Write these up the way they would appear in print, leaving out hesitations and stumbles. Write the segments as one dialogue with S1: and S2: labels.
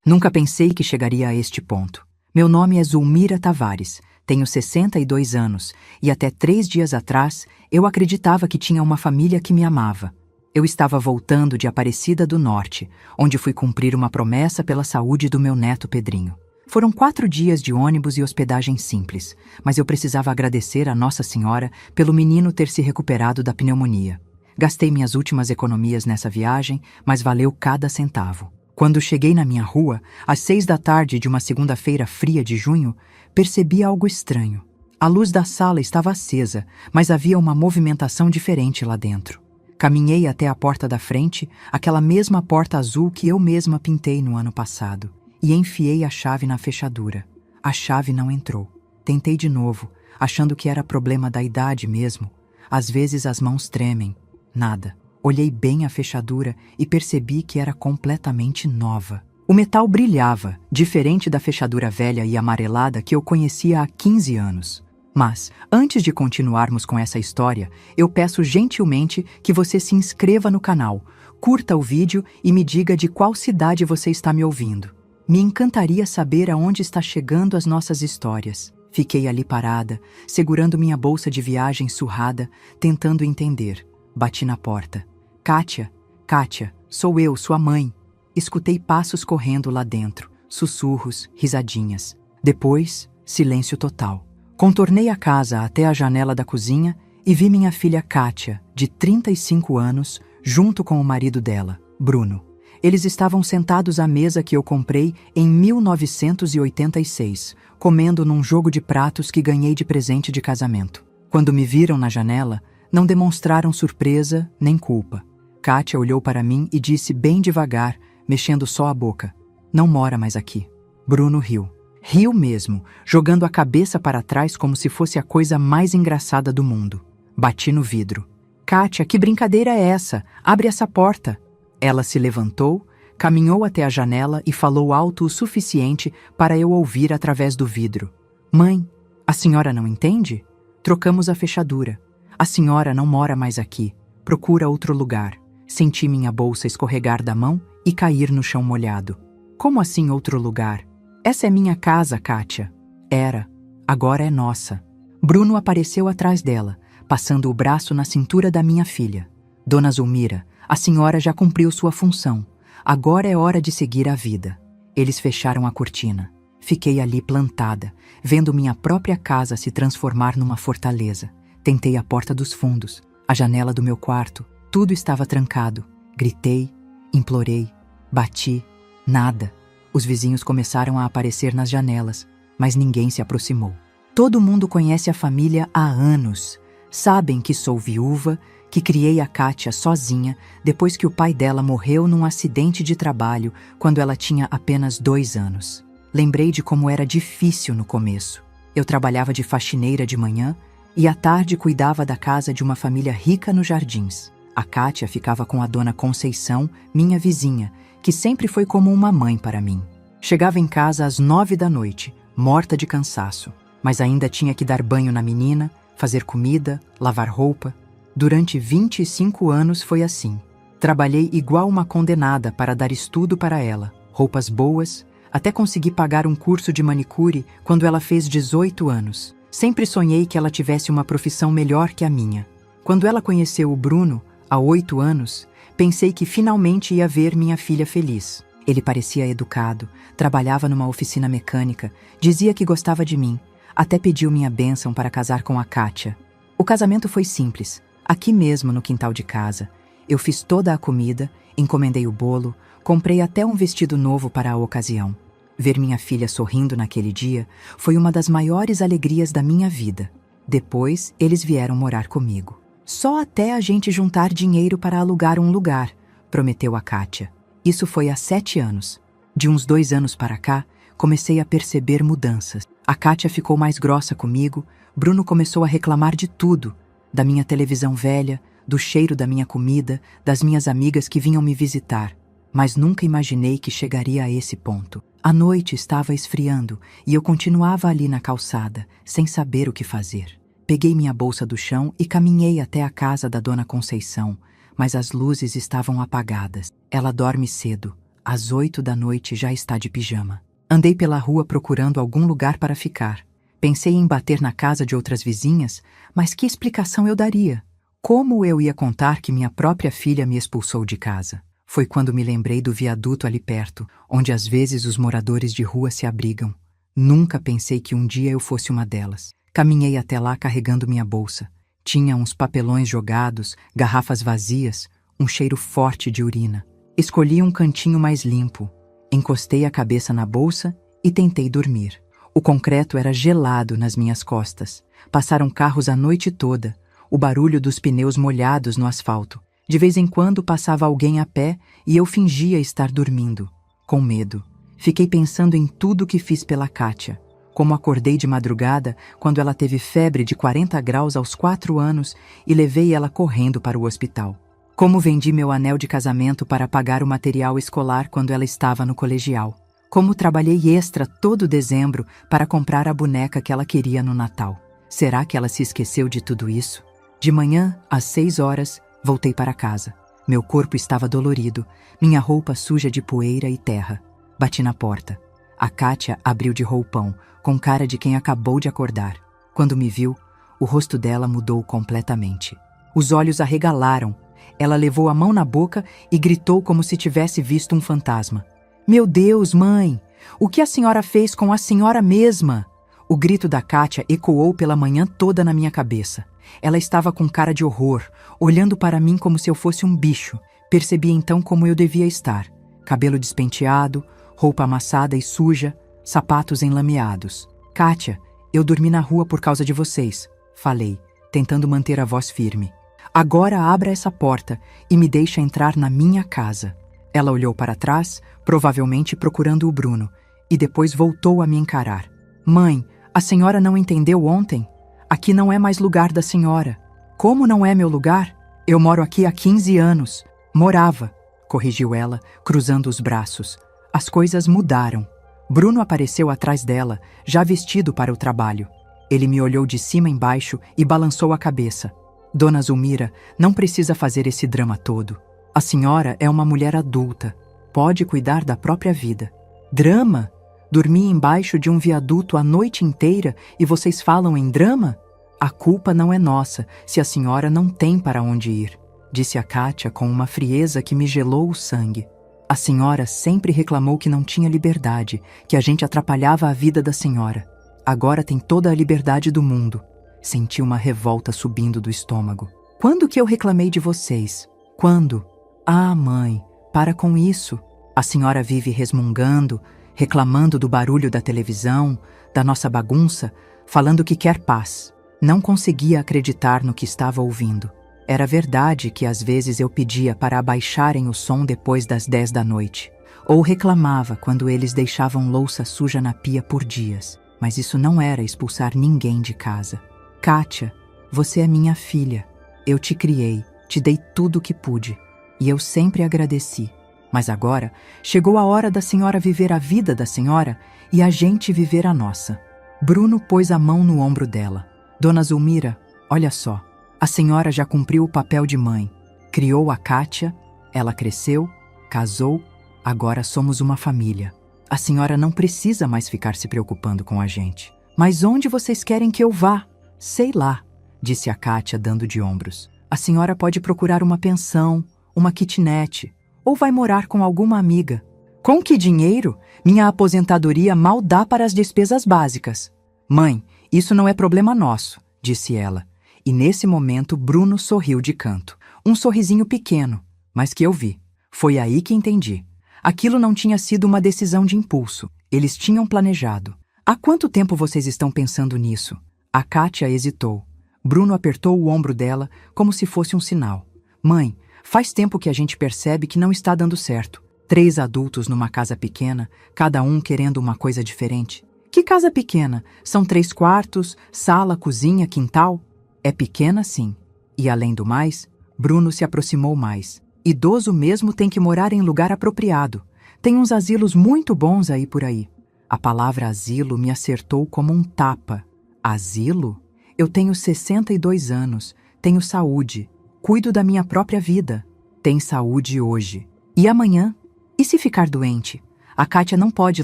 S1: Nunca pensei que chegaria a este ponto. Meu nome é Zulmira Tavares, tenho 62 anos e até 3 dias atrás eu acreditava que tinha uma família que me amava. Eu estava voltando de Aparecida do Norte, onde fui cumprir uma promessa pela saúde do meu neto Pedrinho. Foram 4 dias de ônibus e hospedagem simples, mas eu precisava agradecer a Nossa Senhora pelo menino ter se recuperado da pneumonia. Gastei minhas últimas economias nessa viagem, mas valeu cada centavo. Quando cheguei na minha rua, às 6 da tarde de uma segunda-feira fria de junho, percebi algo estranho. A luz da sala estava acesa, mas havia uma movimentação diferente lá dentro. Caminhei até a porta da frente, aquela mesma porta azul que eu mesma pintei no ano passado, e enfiei a chave na fechadura. A chave não entrou. Tentei de novo, achando que era problema da idade mesmo. Às vezes as mãos tremem. Nada. Olhei bem a fechadura e percebi que era completamente nova. O metal brilhava, diferente da fechadura velha e amarelada que eu conhecia há 15 anos. Mas, antes de continuarmos com essa história, eu peço gentilmente que você se inscreva no canal, curta o vídeo e me diga de qual cidade você está me ouvindo. Me encantaria saber aonde está chegando as nossas histórias. Fiquei ali parada, segurando minha bolsa de viagem surrada, tentando entender. Bati na porta. Kátia, Kátia, sou eu, sua mãe. Escutei passos correndo lá dentro, sussurros, risadinhas. Depois, silêncio total. Contornei a casa até a janela da cozinha e vi minha filha Kátia, de 35 anos, junto com o marido dela, Bruno. Eles estavam sentados à mesa que eu comprei em 1986, comendo num jogo de pratos que ganhei de presente de casamento. Quando me viram na janela, não demonstraram surpresa nem culpa. Kátia olhou para mim e disse bem devagar, mexendo só a boca: "Não mora mais aqui." Bruno riu. Riu mesmo, jogando a cabeça para trás como se fosse a coisa mais engraçada do mundo. Bati no vidro. "Kátia, que brincadeira é essa? Abre essa porta." Ela se levantou, caminhou até a janela e falou alto o suficiente para eu ouvir através do vidro. "Mãe, a senhora não entende? Trocamos a fechadura. A senhora não mora mais aqui. Procura outro lugar." Senti minha bolsa escorregar da mão e cair no chão molhado. "Como assim outro lugar? Essa é minha casa, Kátia." "Era. Agora é nossa." Bruno apareceu atrás dela, passando o braço na cintura da minha filha. "Dona Zulmira, a senhora já cumpriu sua função. Agora é hora de seguir a vida." Eles fecharam a cortina. Fiquei ali plantada, vendo minha própria casa se transformar numa fortaleza. Tentei a porta dos fundos, a janela do meu quarto. Tudo estava trancado. Gritei, implorei, bati. Nada. Os vizinhos começaram a aparecer nas janelas, mas ninguém se aproximou. Todo mundo conhece a família há anos. Sabem que sou viúva, que criei a Kátia sozinha depois que o pai dela morreu num acidente de trabalho quando ela tinha apenas 2 anos. Lembrei de como era difícil no começo. Eu trabalhava de faxineira de manhã e à tarde cuidava da casa de uma família rica nos Jardins. A Kátia ficava com a dona Conceição, minha vizinha, que sempre foi como uma mãe para mim. Chegava em casa às 9 da noite, morta de cansaço, mas ainda tinha que dar banho na menina, fazer comida, lavar roupa. Durante 25 anos foi assim. Trabalhei igual uma condenada para dar estudo para ela, roupas boas, até consegui pagar um curso de manicure quando ela fez 18 anos. Sempre sonhei que ela tivesse uma profissão melhor que a minha. Quando ela conheceu o Bruno, há 8 anos, pensei que finalmente ia ver minha filha feliz. Ele parecia educado, trabalhava numa oficina mecânica, dizia que gostava de mim, até pediu minha bênção para casar com a Kátia. O casamento foi simples, aqui mesmo no quintal de casa. Eu fiz toda a comida, encomendei o bolo, comprei até um vestido novo para a ocasião. Ver minha filha sorrindo naquele dia foi uma das maiores alegrias da minha vida. Depois, eles vieram morar comigo. "Só até a gente juntar dinheiro para alugar um lugar", prometeu a Kátia. Isso foi há 7 anos. De uns 2 anos para cá, comecei a perceber mudanças. A Kátia ficou mais grossa comigo, Bruno começou a reclamar de tudo, da minha televisão velha, do cheiro da minha comida, das minhas amigas que vinham me visitar. Mas nunca imaginei que chegaria a esse ponto. A noite estava esfriando e eu continuava ali na calçada, sem saber o que fazer. Peguei minha bolsa do chão e caminhei até a casa da dona Conceição, mas as luzes estavam apagadas. Ela dorme cedo, às 8 da noite já está de pijama. Andei pela rua procurando algum lugar para ficar. Pensei em bater na casa de outras vizinhas, mas que explicação eu daria? Como eu ia contar que minha própria filha me expulsou de casa? Foi quando me lembrei do viaduto ali perto, onde às vezes os moradores de rua se abrigam. Nunca pensei que um dia eu fosse uma delas. Caminhei até lá carregando minha bolsa. Tinha uns papelões jogados, garrafas vazias, um cheiro forte de urina. Escolhi um cantinho mais limpo. Encostei a cabeça na bolsa e tentei dormir. O concreto era gelado nas minhas costas. Passaram carros a noite toda. O barulho dos pneus molhados no asfalto. De vez em quando passava alguém a pé e eu fingia estar dormindo, com medo. Fiquei pensando em tudo que fiz pela Kátia. Como acordei de madrugada quando ela teve febre de 40 graus aos 4 anos e levei ela correndo para o hospital. Como vendi meu anel de casamento para pagar o material escolar quando ela estava no colegial. Como trabalhei extra todo dezembro para comprar a boneca que ela queria no Natal. Será que ela se esqueceu de tudo isso? De manhã, às 6 horas, voltei para casa. Meu corpo estava dolorido, minha roupa suja de poeira e terra. Bati na porta. A Kátia abriu de roupão, com cara de quem acabou de acordar. Quando me viu, o rosto dela mudou completamente. Os olhos arregalaram. Ela levou a mão na boca e gritou como se tivesse visto um fantasma. Meu Deus, mãe! O que a senhora fez com a senhora mesma? O grito da Kátia ecoou pela manhã toda na minha cabeça. Ela estava com cara de horror, olhando para mim como se eu fosse um bicho. Percebi então como eu devia estar. Cabelo despenteado, roupa amassada e suja, sapatos enlameados. Kátia, eu dormi na rua por causa de vocês, falei, tentando manter a voz firme. Agora abra essa porta e me deixa entrar na minha casa. Ela olhou para trás, provavelmente procurando o Bruno, e depois voltou a me encarar. Mãe, a senhora não entendeu ontem? Aqui não é mais lugar da senhora. Como não é meu lugar? Eu moro aqui há 15 anos. Morava, corrigiu ela, cruzando os braços. As coisas mudaram. Bruno apareceu atrás dela, já vestido para o trabalho. Ele me olhou de cima embaixo e balançou a cabeça. Dona Zulmira, não precisa fazer esse drama todo. A senhora é uma mulher adulta. Pode cuidar da própria vida. Drama? Dormi embaixo de um viaduto a noite inteira e vocês falam em drama? A culpa não é nossa, se a senhora não tem para onde ir, disse a Kátia com uma frieza que me gelou o sangue. A senhora sempre reclamou que não tinha liberdade, que a gente atrapalhava a vida da senhora. Agora tem toda a liberdade do mundo. Senti uma revolta subindo do estômago. Quando que eu reclamei de vocês? Quando? Ah, mãe, para com isso. A senhora vive resmungando, reclamando do barulho da televisão, da nossa bagunça, falando que quer paz. Não conseguia acreditar no que estava ouvindo. Era verdade que às vezes eu pedia para abaixarem o som depois das 10 da noite. Ou reclamava quando eles deixavam louça suja na pia por dias. Mas isso não era expulsar ninguém de casa. Kátia, você é minha filha. Eu te criei, te dei tudo o que pude. E eu sempre agradeci. Mas agora chegou a hora da senhora viver a vida da senhora e a gente viver a nossa. Bruno pôs a mão no ombro dela. Dona Zulmira, olha só. A senhora já cumpriu o papel de mãe. Criou a Kátia, ela cresceu, casou, agora somos uma família. A senhora não precisa mais ficar se preocupando com a gente. Mas onde vocês querem que eu vá? Sei lá, disse a Kátia dando de ombros. A senhora pode procurar uma pensão, uma kitnet, ou vai morar com alguma amiga. Com que dinheiro? Minha aposentadoria mal dá para as despesas básicas. Mãe, isso não é problema nosso, disse ela. E nesse momento Bruno sorriu de canto. Um sorrisinho pequeno, mas que eu vi. Foi aí que entendi. Aquilo não tinha sido uma decisão de impulso. Eles tinham planejado. Há quanto tempo vocês estão pensando nisso? A Kátia hesitou. Bruno apertou o ombro dela como se fosse um sinal. Mãe, faz tempo que a gente percebe que não está dando certo. 3 adultos numa casa pequena, cada um querendo uma coisa diferente. Que casa pequena? São 3 quartos, sala, cozinha, quintal? É pequena, sim. E além do mais, Bruno se aproximou mais. Idoso mesmo tem que morar em lugar apropriado. Tem uns asilos muito bons aí por aí. A palavra asilo me acertou como um tapa. Asilo? Eu tenho 62 anos, tenho saúde, cuido da minha própria vida. Tem saúde hoje. E amanhã? E se ficar doente? A Kátia não pode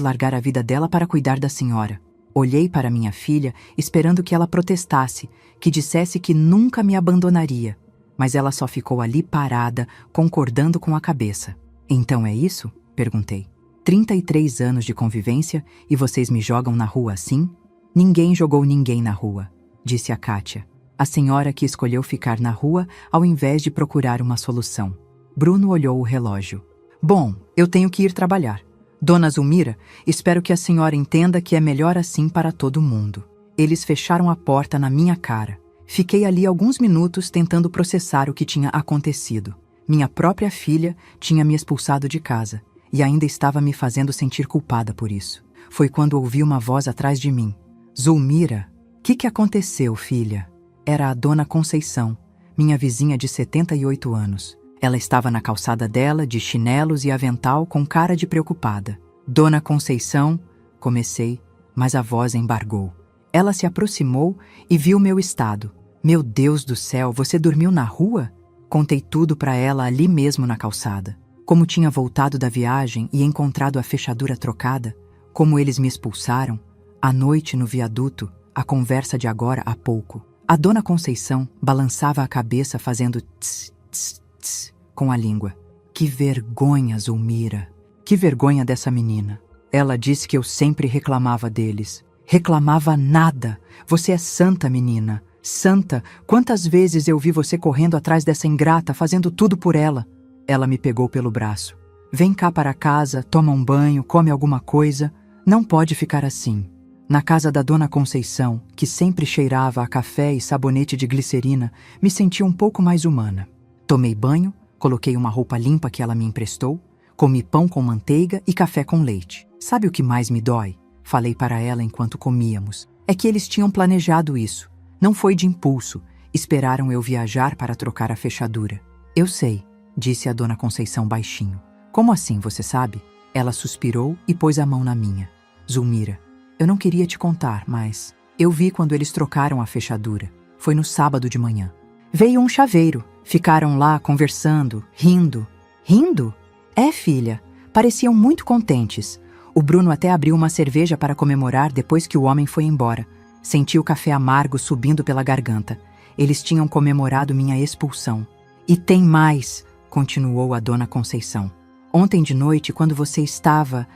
S1: largar a vida dela para cuidar da senhora. Olhei para minha filha, esperando que ela protestasse, que dissesse que nunca me abandonaria. Mas ela só ficou ali parada, concordando com a cabeça. Então é isso? Perguntei. 33 anos de convivência e vocês me jogam na rua assim? Ninguém jogou ninguém na rua, disse a Kátia. A senhora que escolheu ficar na rua ao invés de procurar uma solução. Bruno olhou o relógio. Bom, eu tenho que ir trabalhar. Dona Zulmira, espero que a senhora entenda que é melhor assim para todo mundo. Eles fecharam a porta na minha cara. Fiquei ali alguns minutos tentando processar o que tinha acontecido. Minha própria filha tinha me expulsado de casa e ainda estava me fazendo sentir culpada por isso. Foi quando ouvi uma voz atrás de mim. Zulmira, que aconteceu, filha? Era a Dona Conceição, minha vizinha de 78 anos. Ela estava na calçada dela, de chinelos e avental, com cara de preocupada. Dona Conceição, comecei, mas a voz embargou. Ela se aproximou e viu meu estado. Meu Deus do céu, você dormiu na rua? Contei tudo para ela ali mesmo na calçada. Como tinha voltado da viagem e encontrado a fechadura trocada, como eles me expulsaram, à noite no viaduto, a conversa de agora há pouco. A Dona Conceição balançava a cabeça fazendo tss, tss, tss com a língua. Que vergonha, Zulmira. Que vergonha dessa menina. Ela disse que eu sempre reclamava deles. Reclamava nada. Você é santa, menina. Santa. Quantas vezes eu vi você correndo atrás dessa ingrata, fazendo tudo por ela. Ela me pegou pelo braço. Vem cá para casa, toma um banho, come alguma coisa. Não pode ficar assim. Na casa da Dona Conceição, que sempre cheirava a café e sabonete de glicerina, me senti um pouco mais humana. Tomei banho, coloquei uma roupa limpa que ela me emprestou, comi pão com manteiga e café com leite. Sabe o que mais me dói? Falei para ela enquanto comíamos. É que eles tinham planejado isso. Não foi de impulso. Esperaram eu viajar para trocar a fechadura. Eu sei, disse a Dona Conceição baixinho. Como assim, você sabe? Ela suspirou e pôs a mão na minha. Zulmira, eu não queria te contar, mas eu vi quando eles trocaram a fechadura. Foi no sábado de manhã. Veio um chaveiro. Ficaram lá conversando, rindo. Rindo? É, filha. Pareciam muito contentes. O Bruno até abriu uma cerveja para comemorar depois que o homem foi embora. Senti o café amargo subindo pela garganta. Eles tinham comemorado minha expulsão. E tem mais, continuou a Dona Conceição. Ontem de noite, quando você estava...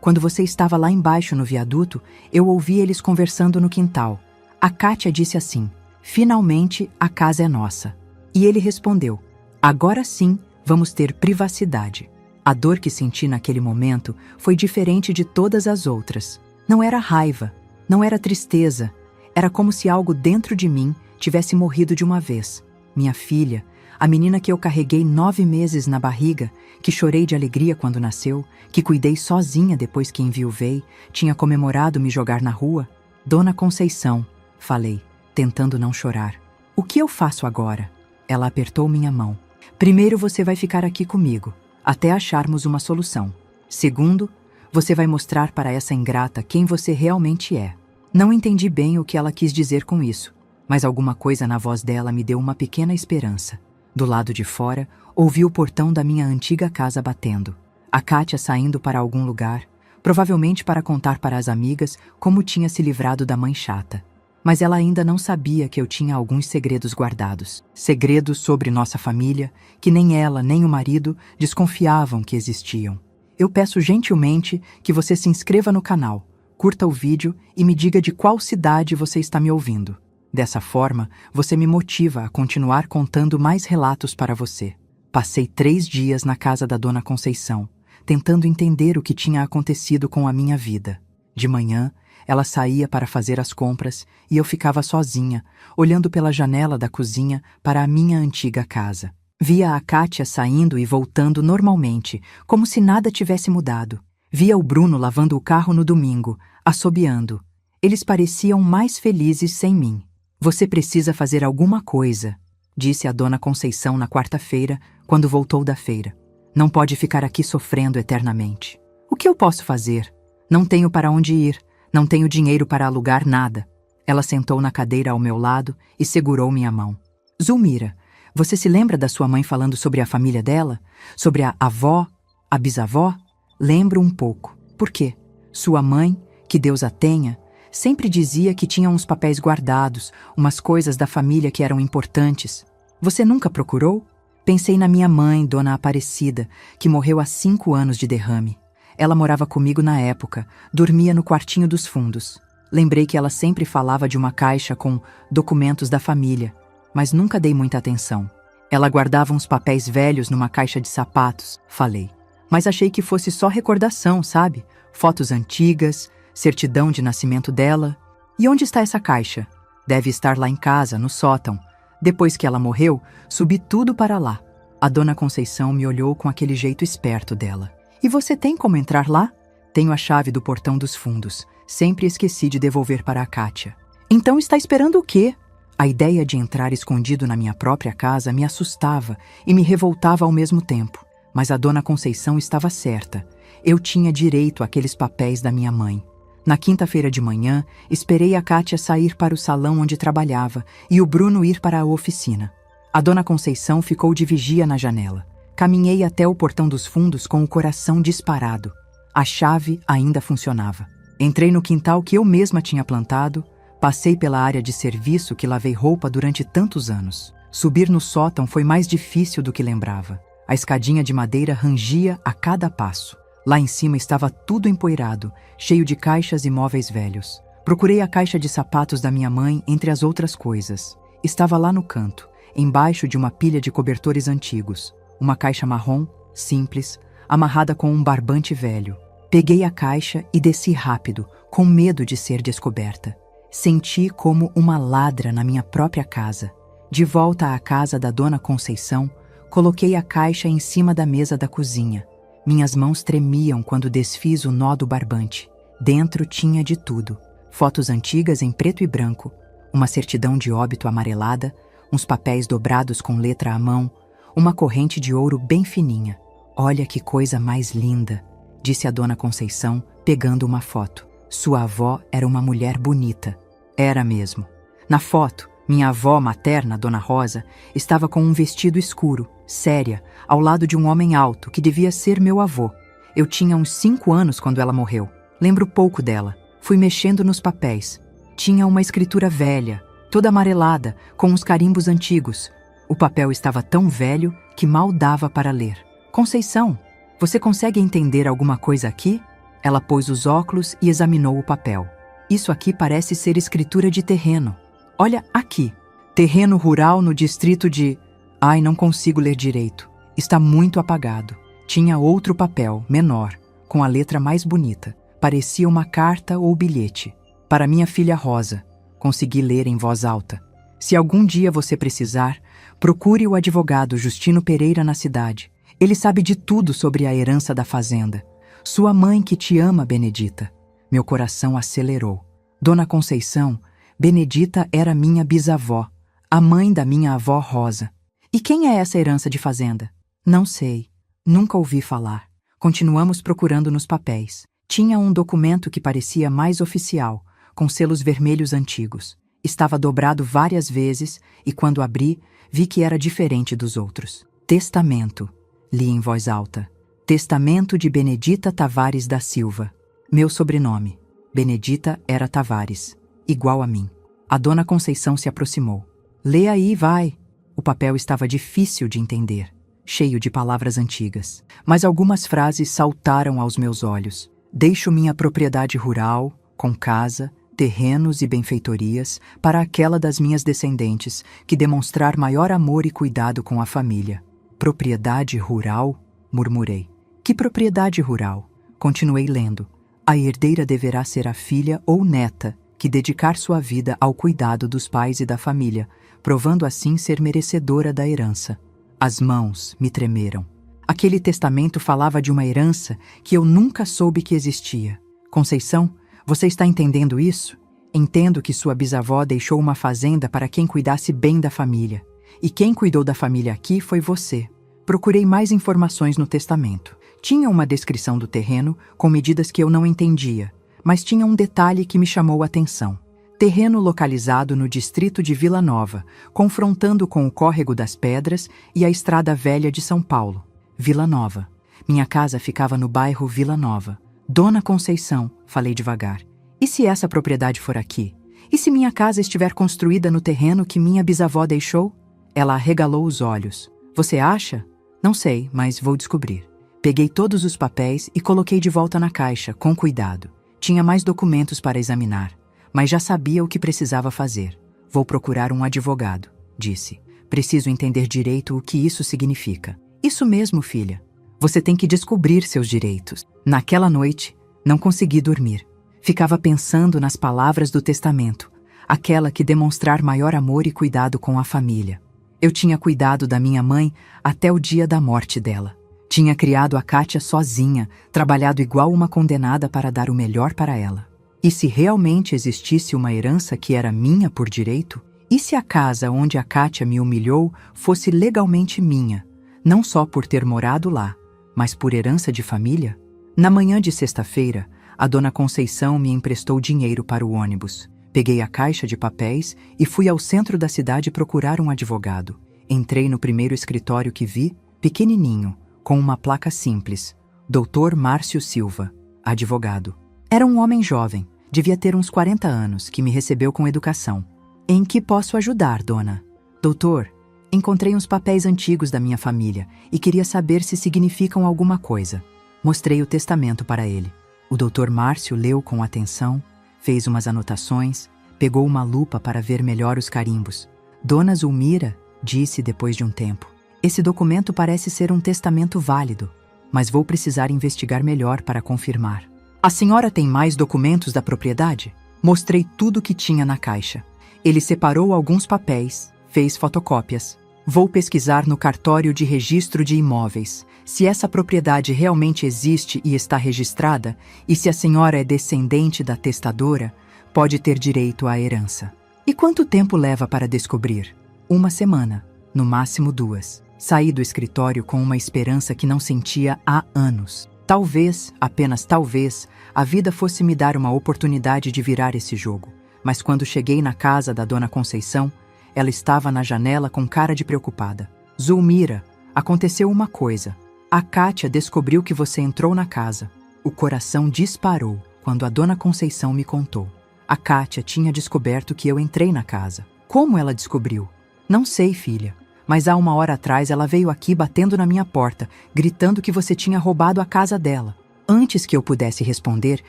S1: quando você estava lá embaixo no viaduto, eu ouvi eles conversando no quintal. A Kátia disse assim, finalmente a casa é nossa. E ele respondeu, agora sim vamos ter privacidade. A dor que senti naquele momento foi diferente de todas as outras. Não era raiva, não era tristeza. Era como se algo dentro de mim tivesse morrido de uma vez. Minha filha, a menina que eu carreguei 9 meses na barriga, que chorei de alegria quando nasceu, que cuidei sozinha depois que enviuvei, tinha comemorado me jogar na rua. Dona Conceição, falei, tentando não chorar. O que eu faço agora? Ela apertou minha mão. Primeiro você vai ficar aqui comigo, até acharmos uma solução. Segundo, você vai mostrar para essa ingrata quem você realmente é. Não entendi bem o que ela quis dizer com isso, mas alguma coisa na voz dela me deu uma pequena esperança. Do lado de fora, ouvi o portão da minha antiga casa batendo. A Kátia saindo para algum lugar, provavelmente para contar para as amigas como tinha se livrado da mãe chata. Mas ela ainda não sabia que eu tinha alguns segredos guardados. Segredos sobre nossa família, que nem ela nem o marido desconfiavam que existiam. Eu peço gentilmente que você se inscreva no canal, curta o vídeo e me diga de qual cidade você está me ouvindo. Dessa forma, você me motiva a continuar contando mais relatos para você. Passei 3 dias na casa da Dona Conceição, tentando entender o que tinha acontecido com a minha vida. De manhã, ela saía para fazer as compras e eu ficava sozinha, olhando pela janela da cozinha para a minha antiga casa. Via a Kátia saindo e voltando normalmente, como se nada tivesse mudado. Via o Bruno lavando o carro no domingo, assobiando. Eles pareciam mais felizes sem mim. Você precisa fazer alguma coisa, disse a Dona Conceição na quarta-feira, quando voltou da feira. Não pode ficar aqui sofrendo eternamente. O que eu posso fazer? Não tenho para onde ir. Não tenho dinheiro para alugar nada. Ela sentou na cadeira ao meu lado e segurou minha mão. Zulmira, você se lembra da sua mãe falando sobre a família dela? Sobre a avó? A bisavó? Lembro um pouco. Por quê? Sua mãe, que Deus a tenha, sempre dizia que tinha uns papéis guardados, umas coisas da família que eram importantes. Você nunca procurou? Pensei na minha mãe, Dona Aparecida, que morreu há 5 anos de derrame. Ela morava comigo na época, dormia no quartinho dos fundos. Lembrei que ela sempre falava de uma caixa com documentos da família, mas nunca dei muita atenção. Ela guardava uns papéis velhos numa caixa de sapatos, falei. Mas achei que fosse só recordação, sabe? Fotos antigas, certidão de nascimento dela. E onde está essa caixa? Deve estar lá em casa, no sótão. Depois que ela morreu, subi tudo para lá. A Dona Conceição me olhou com aquele jeito esperto dela. E você tem como entrar lá? Tenho a chave do portão dos fundos. Sempre esqueci de devolver para a Kátia. Então está esperando o quê? A ideia de entrar escondido na minha própria casa me assustava e me revoltava ao mesmo tempo. Mas a Dona Conceição estava certa. Eu tinha direito àqueles papéis da minha mãe. Na quinta-feira de manhã, esperei a Kátia sair para o salão onde trabalhava e o Bruno ir para a oficina. A Dona Conceição ficou de vigia na janela. Caminhei até o portão dos fundos com o coração disparado. A chave ainda funcionava. Entrei no quintal que eu mesma tinha plantado, passei pela área de serviço que lavei roupa durante tantos anos. Subir no sótão foi mais difícil do que lembrava. A escadinha de madeira rangia a cada passo. Lá em cima estava tudo empoeirado, cheio de caixas e móveis velhos. Procurei a caixa de sapatos da minha mãe entre as outras coisas. Estava lá no canto, embaixo de uma pilha de cobertores antigos. Uma caixa marrom, simples, amarrada com um barbante velho. Peguei a caixa e desci rápido, com medo de ser descoberta. Senti como uma ladra na minha própria casa. De volta à casa da Dona Conceição, coloquei a caixa em cima da mesa da cozinha. Minhas mãos tremiam quando desfiz o nó do barbante. Dentro tinha de tudo. Fotos antigas em preto e branco, uma certidão de óbito amarelada, uns papéis dobrados com letra à mão, uma corrente de ouro bem fininha. Olha que coisa mais linda, disse a Dona Conceição, pegando uma foto. Sua avó era uma mulher bonita. Era mesmo. Na foto, minha avó materna, Dona Rosa, estava com um vestido escuro, séria, ao lado de um homem alto que devia ser meu avô. Eu tinha uns 5 anos quando ela morreu. Lembro pouco dela. Fui mexendo nos papéis. Tinha uma escritura velha, toda amarelada, com uns carimbos antigos. O papel estava tão velho que mal dava para ler. Conceição, você consegue entender alguma coisa aqui? Ela pôs os óculos e examinou o papel. Isso aqui parece ser escritura de terreno. Olha aqui. Terreno rural no distrito de... Ai, não consigo ler direito. Está muito apagado. Tinha outro papel, menor, com a letra mais bonita. Parecia uma carta ou bilhete. Para minha filha Rosa. Consegui ler em voz alta. Se algum dia você precisar, procure o advogado Justino Pereira na cidade. Ele sabe de tudo sobre a herança da fazenda. Sua mãe que te ama, Benedita. Meu coração acelerou. Dona Conceição, Benedita era minha bisavó, a mãe da minha avó Rosa. E quem é essa herança de fazenda? Não sei. Nunca ouvi falar. Continuamos procurando nos papéis. Tinha um documento que parecia mais oficial, com selos vermelhos antigos. Estava dobrado várias vezes e, quando abri, vi que era diferente dos outros. Testamento. Li em voz alta. Testamento de Benedita Tavares da Silva. Meu sobrenome. Benedita era Tavares. Igual a mim. A Dona Conceição se aproximou. Lê aí, vai. O papel estava difícil de entender, cheio de palavras antigas. Mas algumas frases saltaram aos meus olhos. Deixo minha propriedade rural, com casa, terrenos e benfeitorias, para aquela das minhas descendentes, que demonstrar maior amor e cuidado com a família. Propriedade rural? Murmurei. Que propriedade rural? Continuei lendo. A herdeira deverá ser a filha ou neta, que dedicar sua vida ao cuidado dos pais e da família, provando assim ser merecedora da herança. As mãos me tremeram. Aquele testamento falava de uma herança que eu nunca soube que existia. Conceição, você está entendendo isso? Entendo que sua bisavó deixou uma fazenda para quem cuidasse bem da família. E quem cuidou da família aqui foi você. Procurei mais informações no testamento. Tinha uma descrição do terreno com medidas que eu não entendia, mas tinha um detalhe que me chamou a atenção. Terreno localizado no distrito de Vila Nova, confrontando com o Córrego das Pedras e a Estrada Velha de São Paulo. Vila Nova. Minha casa ficava no bairro Vila Nova. Dona Conceição, falei devagar. E se essa propriedade for aqui? E se minha casa estiver construída no terreno que minha bisavó deixou? Ela arregalou os olhos. Você acha? Não sei, mas vou descobrir. Peguei todos os papéis e coloquei de volta na caixa, com cuidado. Tinha mais documentos para examinar, mas já sabia o que precisava fazer. Vou procurar um advogado, disse. Preciso entender direito o que isso significa. Isso mesmo, filha. Você tem que descobrir seus direitos. Naquela noite, não consegui dormir. Ficava pensando nas palavras do testamento, aquela que demonstrar maior amor e cuidado com a família. Eu tinha cuidado da minha mãe até o dia da morte dela. Tinha criado a Kátia sozinha, trabalhado igual uma condenada para dar o melhor para ela. E se realmente existisse uma herança que era minha por direito? E se a casa onde a Kátia me humilhou fosse legalmente minha, não só por ter morado lá, mas por herança de família? Na manhã de sexta-feira, a dona Conceição me emprestou dinheiro para o ônibus. Peguei a caixa de papéis e fui ao centro da cidade procurar um advogado. Entrei no primeiro escritório que vi, pequenininho, com uma placa simples. Dr. Márcio Silva, advogado. Era um homem jovem, devia ter uns 40 anos, que me recebeu com educação. Em que posso ajudar, dona? Doutor, encontrei uns papéis antigos da minha família e queria saber se significam alguma coisa. Mostrei o testamento para ele. O Dr. Márcio leu com atenção, fez umas anotações, pegou uma lupa para ver melhor os carimbos. Dona Zulmira, disse depois de um tempo, esse documento parece ser um testamento válido, mas vou precisar investigar melhor para confirmar. A senhora tem mais documentos da propriedade? Mostrei tudo o que tinha na caixa. Ele separou alguns papéis, fez fotocópias. Vou pesquisar no cartório de registro de imóveis, se essa propriedade realmente existe e está registrada, e se a senhora é descendente da testadora, pode ter direito à herança. E quanto tempo leva para descobrir? 1 semana, no máximo 2. Saí do escritório com uma esperança que não sentia há anos. Talvez, apenas talvez, a vida fosse me dar uma oportunidade de virar esse jogo. Mas quando cheguei na casa da dona Conceição, ela estava na janela com cara de preocupada. Zulmira, aconteceu uma coisa. A Kátia descobriu que você entrou na casa. O coração disparou quando a dona Conceição me contou. A Kátia tinha descoberto que eu entrei na casa. Como ela descobriu? Não sei, filha, mas há 1 hora atrás ela veio aqui batendo na minha porta, gritando que você tinha roubado a casa dela. Antes que eu pudesse responder,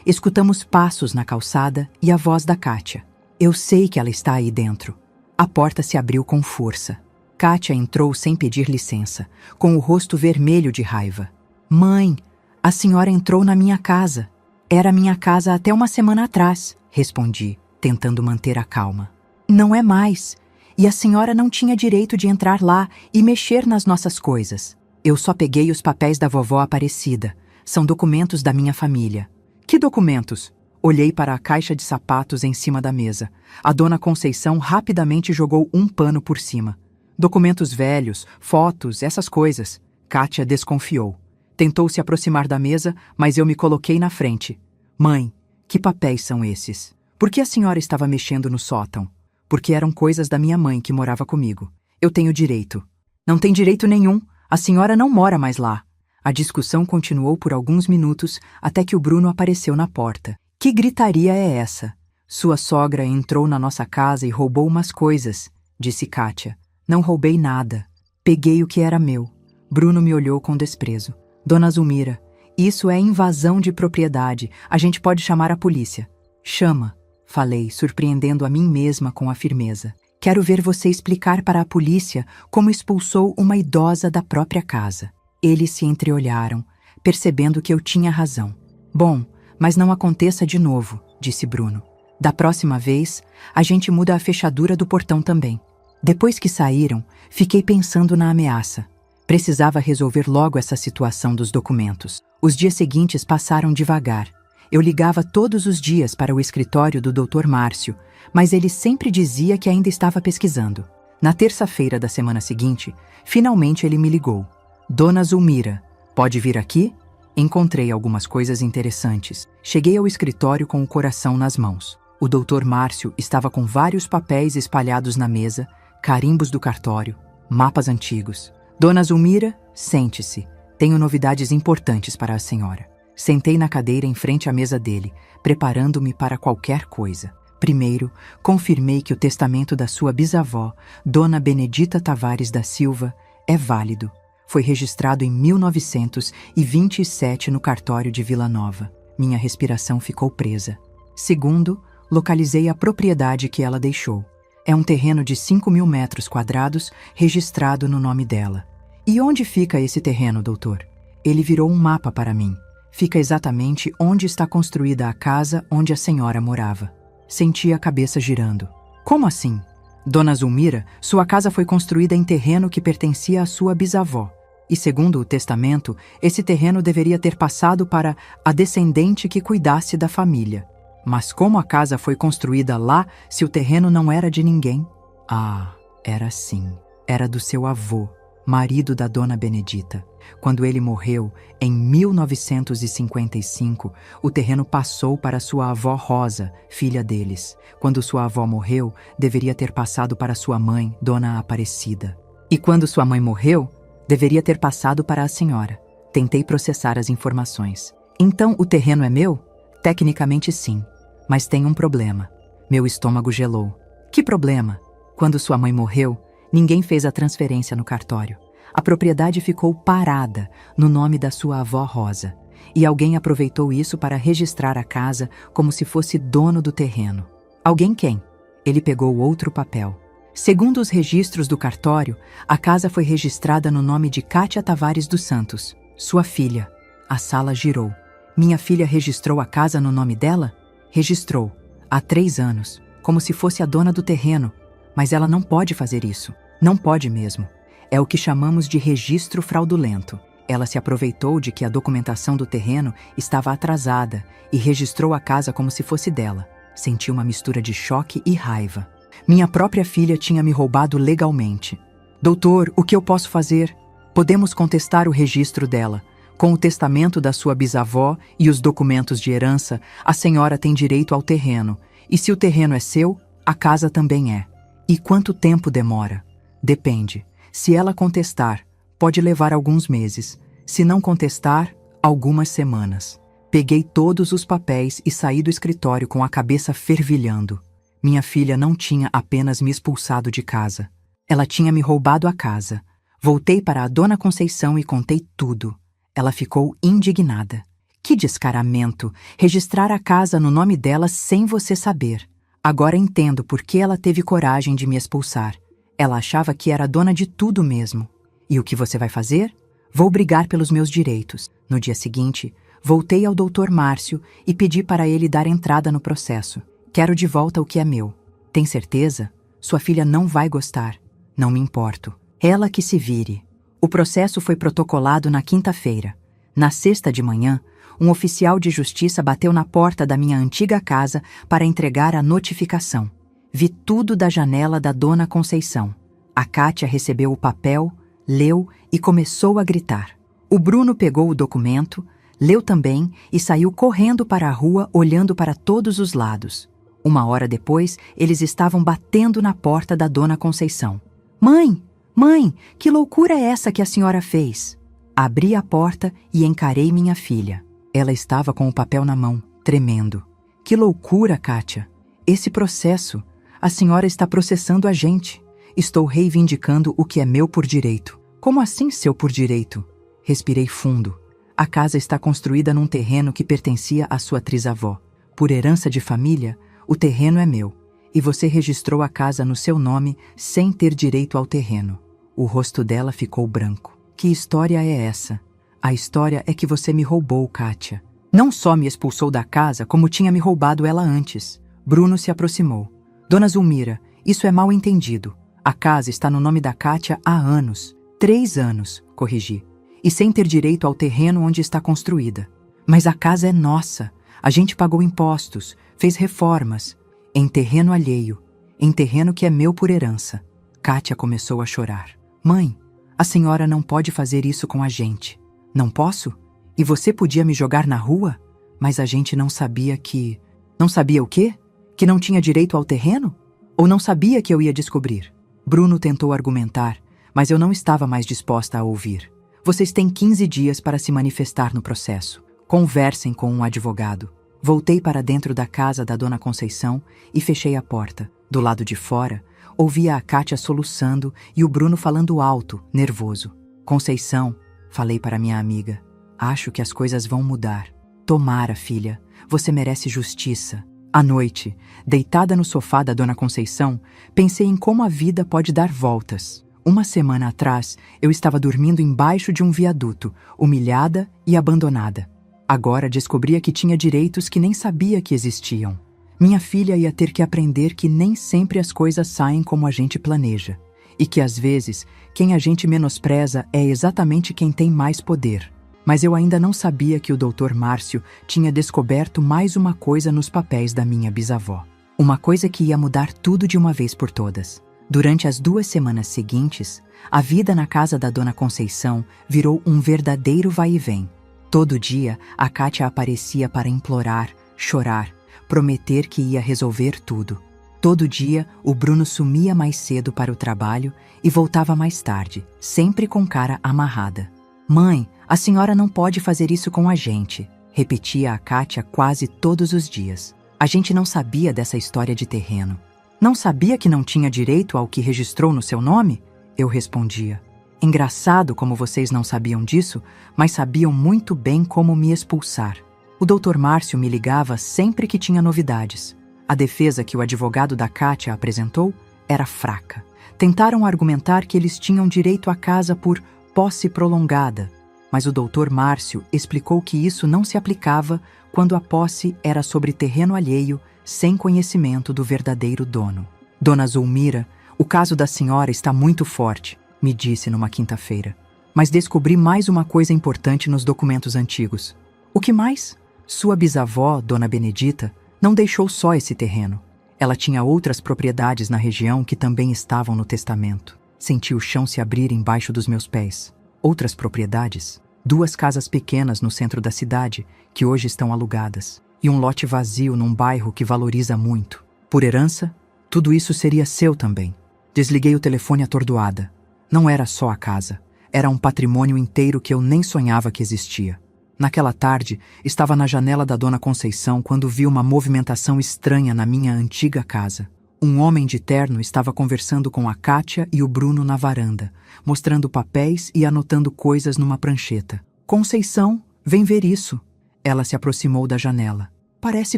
S1: escutamos passos na calçada e a voz da Kátia. Eu sei que ela está aí dentro. A porta se abriu com força. Kátia entrou sem pedir licença, com o rosto vermelho de raiva. Mãe, a senhora entrou na minha casa. Era minha casa até 1 semana atrás, respondi, tentando manter a calma. Não é mais. E a senhora não tinha direito de entrar lá e mexer nas nossas coisas. Eu só peguei os papéis da vovó Aparecida. São documentos da minha família. Que documentos? Olhei para a caixa de sapatos em cima da mesa. A dona Conceição rapidamente jogou um pano por cima. Documentos velhos, fotos, essas coisas. Kátia desconfiou. Tentou se aproximar da mesa, mas eu me coloquei na frente. Mãe, que papéis são esses? Por que a senhora estava mexendo no sótão? Porque eram coisas da minha mãe que morava comigo. Eu tenho direito. Não tem direito nenhum. A senhora não mora mais lá. A discussão continuou por alguns minutos até que o Bruno apareceu na porta. Que gritaria é essa? Sua sogra entrou na nossa casa e roubou umas coisas, disse Kátia. Não roubei nada. Peguei o que era meu. Bruno me olhou com desprezo. Dona Zulmira, isso é invasão de propriedade. A gente pode chamar a polícia. Chama, falei, surpreendendo a mim mesma com a firmeza. Quero ver você explicar para a polícia como expulsou uma idosa da própria casa. Eles se entreolharam, percebendo que eu tinha razão. Bom, mas não aconteça de novo, disse Bruno. Da próxima vez, a gente muda a fechadura do portão também. Depois que saíram, fiquei pensando na ameaça. Precisava resolver logo essa situação dos documentos. Os dias seguintes passaram devagar. Eu ligava todos os dias para o escritório do Dr. Márcio, mas ele sempre dizia que ainda estava pesquisando. Na terça-feira da semana seguinte, finalmente ele me ligou. Dona Zulmira, pode vir aqui? Encontrei algumas coisas interessantes. Cheguei ao escritório com o coração nas mãos. O Dr. Márcio estava com vários papéis espalhados na mesa, carimbos do cartório, mapas antigos. Dona Zulmira, sente-se, Tenho novidades importantes para a senhora. Sentei na cadeira em frente à mesa dele, preparando-me para qualquer coisa. Primeiro, confirmei que o testamento da sua bisavó, Dona Benedita Tavares da Silva, é válido. Foi registrado em 1927 no cartório de Vila Nova. Minha respiração ficou presa. Segundo, localizei a propriedade que ela deixou. É um terreno de 5.000 metros quadrados, registrado no nome dela. E onde fica esse terreno, doutor? Ele virou um mapa para mim. Fica exatamente onde está construída a casa onde a senhora morava. Senti a cabeça girando. Como assim? Dona Zulmira, sua casa foi construída em terreno que pertencia à sua bisavó. E segundo o testamento, esse terreno deveria ter passado para a descendente que cuidasse da família. Mas como a casa foi construída lá se o terreno não era de ninguém? Ah, era sim. Era do seu avô, marido da Dona Benedita. Quando ele morreu, em 1955, o terreno passou para sua avó Rosa, filha deles. Quando sua avó morreu, deveria ter passado para sua mãe, Dona Aparecida. E quando sua mãe morreu, deveria ter passado para a senhora. Tentei processar as informações. Então, o terreno é meu? Tecnicamente, sim. Mas tem um problema. Meu estômago gelou. Que problema? Quando sua mãe morreu, ninguém fez a transferência no cartório. A propriedade ficou parada no nome da sua avó Rosa. E alguém aproveitou isso para registrar a casa como se fosse dono do terreno. Alguém quem? Ele pegou outro papel. Segundo os registros do cartório, a casa foi registrada no nome de Cátia Tavares dos Santos, sua filha. A sala girou. Minha filha registrou a casa no nome dela? Registrou, há 3 anos, como se fosse a dona do terreno. Mas ela não pode fazer isso. Não pode mesmo. É o que chamamos de registro fraudulento. Ela se aproveitou de que a documentação do terreno estava atrasada e registrou a casa como se fosse dela. Senti uma mistura de choque e raiva. Minha própria filha tinha me roubado legalmente. Doutor, o que eu posso fazer? Podemos contestar o registro dela. Com o testamento da sua bisavó e os documentos de herança, a senhora tem direito ao terreno. E se o terreno é seu, a casa também é. E quanto tempo demora? Depende. Se ela contestar, pode levar alguns meses. Se não contestar, algumas semanas. Peguei todos os papéis e saí do escritório com a cabeça fervilhando. Minha filha não tinha apenas me expulsado de casa. Ela tinha me roubado a casa. Voltei para a Dona Conceição e contei tudo. Ela ficou indignada. Que descaramento! Registrar a casa no nome dela sem você saber. Agora entendo por que ela teve coragem de me expulsar. Ela achava que era dona de tudo mesmo. E o que você vai fazer? Vou brigar pelos meus direitos. No dia seguinte, voltei ao Dr. Márcio e pedi para ele dar entrada no processo. Quero de volta o que é meu. Tem certeza? Sua filha não vai gostar. Não me importo. Ela que se vire. O processo foi protocolado na quinta-feira. Na sexta de manhã, um oficial de justiça bateu na porta da minha antiga casa para entregar a notificação. Vi tudo da janela da Dona Conceição. A Cátia recebeu o papel, leu e começou a gritar. O Bruno pegou o documento, leu também e saiu correndo para a rua olhando para todos os lados. 1 hora depois, eles estavam batendo na porta da Dona Conceição. Mãe! Mãe, que loucura é essa que a senhora fez? Abri a porta e encarei minha filha. Ela estava com o papel na mão, tremendo. Que loucura, Cátia! Esse processo, a senhora está processando a gente. Estou reivindicando o que é meu por direito. Como assim seu por direito? Respirei fundo. A casa está construída num terreno que pertencia à sua trisavó. Por herança de família, o terreno é meu. E você registrou a casa no seu nome sem ter direito ao terreno. O rosto dela ficou branco. Que história é essa? A história é que você me roubou, Cátia. Não só me expulsou da casa, como tinha me roubado ela antes. Bruno se aproximou. Dona Zulmira, isso é mal entendido. A casa está no nome da Cátia há anos. 3 anos, corrigi. E sem ter direito ao terreno onde está construída. Mas a casa é nossa. A gente pagou impostos, fez reformas. Em terreno alheio. Em terreno que é meu por herança. Cátia começou a chorar. Mãe, a senhora não pode fazer isso com a gente. Não posso? E você podia me jogar na rua? Mas a gente não sabia que... Não sabia o quê? Que não tinha direito ao terreno? Ou não sabia que eu ia descobrir? Bruno tentou argumentar, mas eu não estava mais disposta a ouvir. Vocês têm 15 dias para se manifestar no processo. Conversem com um advogado. Voltei para dentro da casa da dona Conceição e fechei a porta. Do lado de fora, ouvia a Kátia soluçando e o Bruno falando alto, nervoso. Conceição, falei para minha amiga, acho que as coisas vão mudar. Tomara, filha, você merece justiça. À noite, deitada no sofá da dona Conceição, pensei em como a vida pode dar voltas. Uma semana atrás, eu estava dormindo embaixo de um viaduto, humilhada e abandonada. Agora descobria que tinha direitos que nem sabia que existiam. Minha filha ia ter que aprender que nem sempre as coisas saem como a gente planeja. E que às vezes, quem a gente menospreza é exatamente quem tem mais poder. Mas eu ainda não sabia que o Dr. Márcio tinha descoberto mais uma coisa nos papéis da minha bisavó. Uma coisa que ia mudar tudo de uma vez por todas. Durante as 2 semanas seguintes, a vida na casa da dona Conceição virou um verdadeiro vai e vem. Todo dia, a Kátia aparecia para implorar, chorar, prometer que ia resolver tudo. Todo dia, o Bruno sumia mais cedo para o trabalho e voltava mais tarde, sempre com cara amarrada. Mãe, a senhora não pode fazer isso com a gente, repetia a Kátia quase todos os dias. A gente não sabia dessa história de terreno. Não sabia que não tinha direito ao que registrou no seu nome? Eu respondia. Engraçado como vocês não sabiam disso, mas sabiam muito bem como me expulsar. O Dr. Márcio me ligava sempre que tinha novidades. A defesa que o advogado da Kátia apresentou era fraca. Tentaram argumentar que eles tinham direito à casa por posse prolongada, mas o Dr. Márcio explicou que isso não se aplicava quando a posse era sobre terreno alheio, sem conhecimento do verdadeiro dono. Dona Zulmira, o caso da senhora está muito forte, me disse numa quinta-feira. Mas descobri mais uma coisa importante nos documentos antigos. O que mais? Sua bisavó, Dona Benedita, não deixou só esse terreno. Ela tinha outras propriedades na região que também estavam no testamento. Senti o chão se abrir embaixo dos meus pés. Outras propriedades? 2 casas pequenas no centro da cidade, que hoje estão alugadas. E um lote vazio num bairro que valoriza muito. Por herança, tudo isso seria seu também. Desliguei o telefone atordoada. Não era só a casa. Era um patrimônio inteiro que eu nem sonhava que existia. Naquela tarde, estava na janela da dona Conceição quando vi uma movimentação estranha na minha antiga casa. Um homem de terno estava conversando com a Kátia e o Bruno na varanda, mostrando papéis e anotando coisas numa prancheta. Conceição, vem ver isso. Ela se aproximou da janela. Parece